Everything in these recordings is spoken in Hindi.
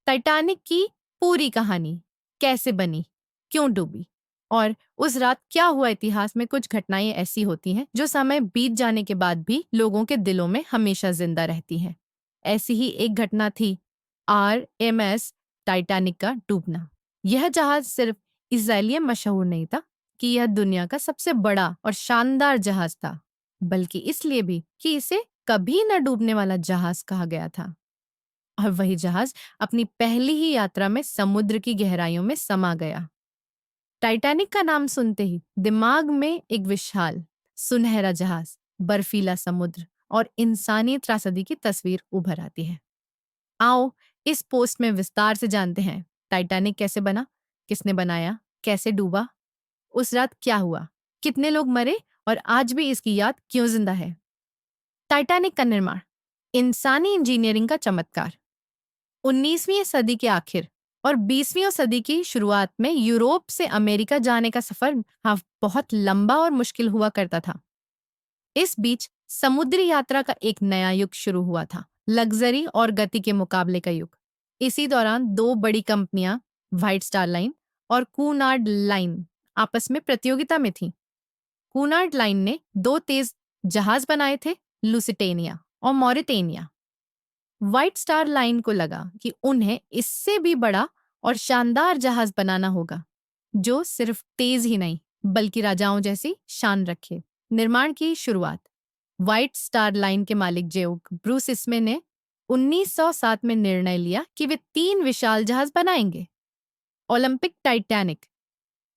टाइटैनिक की पूरी कहानी, कैसे बनी, क्यों डूबी और उस रात क्या हुआ। इतिहास में कुछ घटनाएं ऐसी होती हैं जो समय बीत जाने के बाद भी लोगों के दिलों में हमेशा जिंदा रहती हैं। ऐसी ही एक घटना थी RMS टाइटैनिक का डूबना। यह जहाज सिर्फ इसलिए मशहूर नहीं था कि यह दुनिया का सबसे बड़ा और शानदार जहाज था, बल्कि इसलिए भी कि इसे कभी न डूबने वाला जहाज कहा गया था। और वही जहाज अपनी पहली ही यात्रा में समुद्र की गहराइयों में समा गया। टाइटैनिक का नाम सुनते ही दिमाग में एक विशाल सुनहरा जहाज, बर्फीला समुद्र और इंसानी त्रासदी की तस्वीर उभर आती है। आओ इस पोस्ट में विस्तार से जानते हैं टाइटैनिक कैसे बना, किसने बनाया, कैसे डूबा, उस रात क्या हुआ, कितने लोग मरे और आज भी इसकी याद क्यों जिंदा है। टाइटैनिक का निर्माण, इंसानी इंजीनियरिंग का चमत्कार। 19वीं सदी के आखिर और 20वीं सदी की शुरुआत में यूरोप से अमेरिका जाने का सफर बहुत लंबा और मुश्किल हुआ करता था। इस बीच समुद्री यात्रा का एक नया युग शुरू हुआ था, लग्जरी और गति के मुकाबले का युग। इसी दौरान दो बड़ी कंपनियां, व्हाइट स्टार लाइन और कूनार्ड लाइन, आपस में प्रतियोगिता में थीं। कूनार्ड लाइन ने दो तेज जहाज बनाए थे, लुसिटेनिया और मॉरिटेनिया। व्हाइट स्टार लाइन को लगा कि उन्हें इससे भी बड़ा और शानदार जहाज बनाना होगा जो सिर्फ तेज ही नहीं बल्कि राजाओं जैसी शान रखे। निर्माण की शुरुआत, व्हाइट स्टार लाइन के मालिक जेओग ब्रूस इसमे ने 1907 में निर्णय लिया कि वे 3 विशाल जहाज बनाएंगे। ओलंपिक, टाइटैनिक,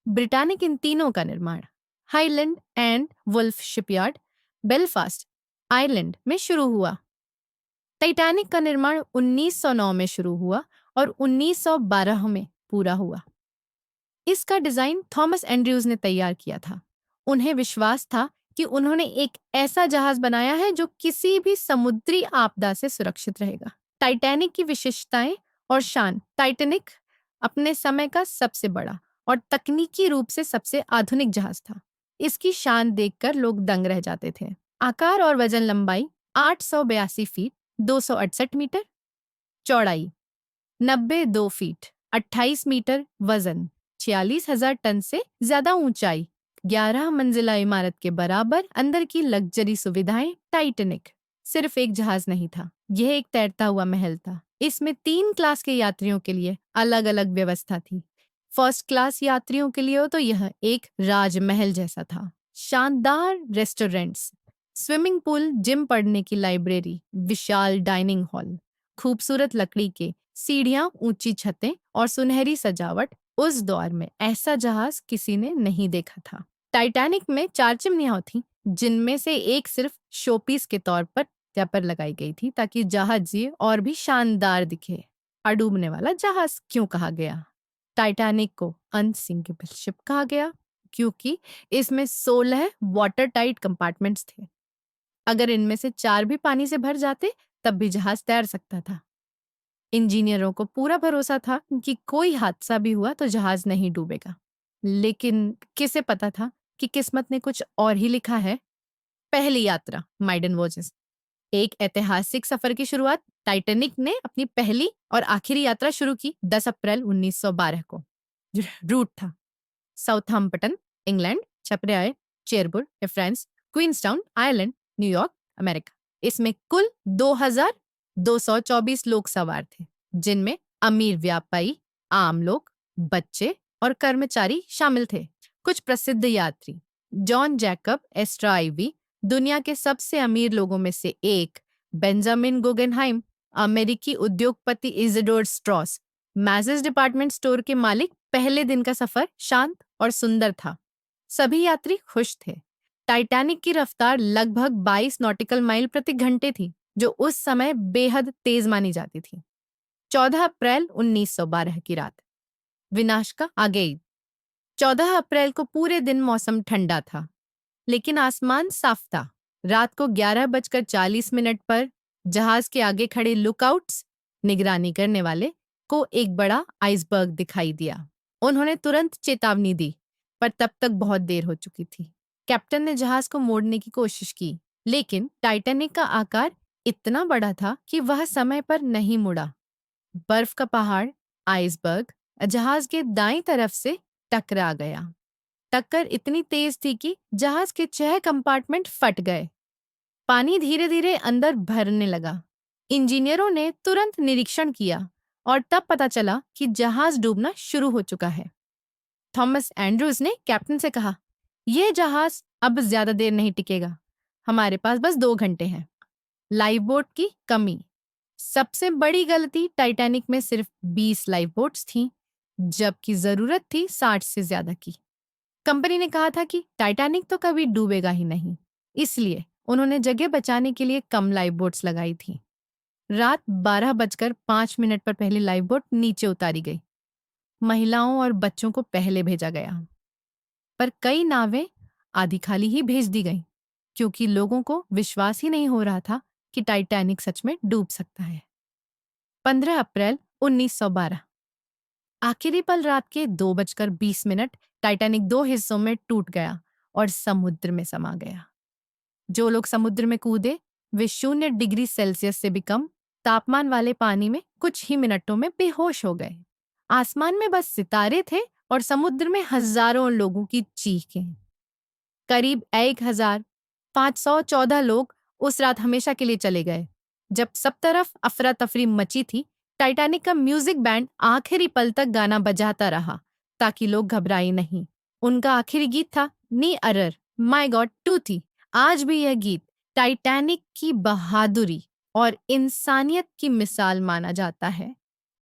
ब्रिटानिक, इन तीनों का निर्माण highland and Wolff shipyard, Belfast, Ireland में शुरू हुआ। टाइटैनिक का निर्माण 1909 में शुरू हुआ और 1912 में पूरा हुआ। इसका डिजाइन थॉमस एंड्रयूज ने तैयार किया था। उन्हें विश्वास था कि उन्होंने एक ऐसा जहाज बनाया है जो किसी भी समुद्री आपदा से सुरक्षित रहेगा। टाइटैनिक की विशेषताएं और शान, टाइटैनिक अपने समय का सबसे बड़ा और तकनीकी रूप से सबसे आधुनिक जहाज था। इसकी शान देखकर लोग दंग रह जाते थे। आकार और वजन, लंबाई 882 फीट 268 मीटर, चौड़ाई 92 फीट 28 मीटर, वजन 46,000 टन से ज्यादा, ऊंचाई 11 मंजिला इमारत के बराबर, अंदर की लग्जरी सुविधाएं। टाइटैनिक सिर्फ एक जहाज नहीं था, यह एक तैरता हुआ महल था। इसमें 3 क्लास के यात्रियों के लिए अलग अलग व्यवस्था थी। फर्स्ट क्लास यात्रियों के लिए तो यह एक राजमहल जैसा था। शानदार रेस्टोरेंट्स, स्विमिंग पूल, जिम, पढ़ने की लाइब्रेरी, विशाल डाइनिंग हॉल, खूबसूरत लकड़ी के सीढ़ियां, ऊंची छतें और सुनहरी सजावट। उस दौर में ऐसा जहाज किसी ने नहीं देखा था। टाइटैनिक में 4 चिमनियां थीं, जिनमें से एक सिर्फ शोपीस के तौर पर लगाई गई थी ताकि जहाज ये और भी शानदार दिखे। अडूबने वाला जहाज क्यों कहा गया? टाइटैनिक को अनसिंकेबल शिप कहा गया क्योंकि इसमें 16 वाटर टाइट कंपार्टमेंट्स थे। अगर इनमें से 4 भी पानी से भर जाते तब भी जहाज तैर सकता था। इंजीनियरों को पूरा भरोसा था कि कोई हादसा भी हुआ तो जहाज नहीं डूबेगा। लेकिन किसे पता था कि किस्मत ने कुछ और ही लिखा है। पहली यात्रा, माइडन वॉयेज, एक ऐतिहासिक सफर की शुरुआत। टाइटैनिक ने अपनी पहली और आखिरी यात्रा शुरू की 10 अप्रैल 1912 को। रूट था साउथहैम्पटन, इंग्लैंड, छपरिया, Cherbourg, France, Queenstown, Ireland, New York, America. इसमें कुल 2,224 लोग सवार थे, जिनमें अमीर व्यापारी, आम लोग, बच्चे और कर्मचारी शामिल थे। कुछ प्रसिद्ध यात्री, जॉन जैकब एस्ट्राइवी, दुनिया के सबसे अमीर लोगों में से एक, बेंजामिन गुगेनहाइम, अमेरिकी उद्योगपति इज़िडोर स्ट्रॉस, मैसेज डिपार्टमेंट स्टोर के मालिक। पहले दिन का सफर शांत और सुंदर था। सभी यात्री खुश थे। टाइटैनिक की रफ्तार लगभग 22 नॉटिकल माइल प्रति घंटे थी, जो उस समय बेहद तेज मानी जाती थी। 14 अप्रैल 1912 की रात, विनाश का आगेई। 14 अप्रैल को पूरे दिन मौसम ठंडा था, लेकिन आसमान साफ था। रात को 11:40 पर जहाज के आगे खड़े लुकआउट्स, निगरानी करने वाले, को एक बड़ा आइसबर्ग दिखाई दिया। उन्होंने तुरंत चेतावनी दी, पर तब तक बहुत देर हो चुकी थी। कैप्टन ने जहाज को मोड़ने की कोशिश की, लेकिन टाइटैनिक का आकार इतना बड़ा था कि वह समय पर नहीं मुड़ा। बर्फ का पहाड़, आइसबर्ग, जहाज के दाईं तरफ से टकरा गया। टक्कर इतनी तेज थी कि जहाज के 6 कंपार्टमेंट फट गए। पानी धीरे धीरे अंदर भरने लगा। इंजीनियरों ने तुरंत निरीक्षण किया और तब पता चला कि जहाज डूबना शुरू हो चुका है। थॉमस एंड्रूज ने कैप्टन से कहा, यह जहाज अब ज्यादा देर नहीं टिकेगा। हमारे पास बस 2 घंटे हैं। लाइफ बोट की कमी। सबसे बड़ी गलती, टाइटैनिक में सिर्फ 20 लाइफ बोट्स थीं, जबकि जरूरत थी 60 से ज्यादा की। कंपनी ने कहा था कि टाइटैनिक तो कभी डूबेगा ही नहीं, इसलिए उन्होंने जगह बचाने के लिए कम लाइफ बोट्स लगाई थी। रात 12:05 पर पहली लाइफ बोट नीचे उतारी गई। महिलाओं और बच्चों को पहले भेजा गया, पर कई नावें आधी खाली ही भेज दी गईं, क्योंकि लोगों को विश्वास ही नहीं हो रहा था कि टाइटैनिक सच में डूब सकता है। 15 अप्रैल 1912। आखिरी पल रात के 2:20 टाइटैनिक 2 हिस्सों में टूट गया और समुद्र में समा गया। जो लोग समुद्र में कूदे वे 0 डिग्री सेल्सियस से भी कम तापमान वाले पानी में कुछ ही मिनटों में बेहोश हो गए। आसमान में बस सितारे थे और समुद्र में हजारों लोगों की चीखें। करीब 1514 लोग उस रात हमेशा के लिए चले गए। जब सब तरफ अफरा तफरी मची थी, टाइटैनिक का म्यूजिक बैंड आखिरी पल तक गाना बजाता रहा ताकि लोग घबराए नहीं। उनका आखिरी गीत था नी अरर माय गॉड टू थी। आज भी यह गीत टाइटैनिक की बहादुरी और इंसानियत की मिसाल माना जाता है।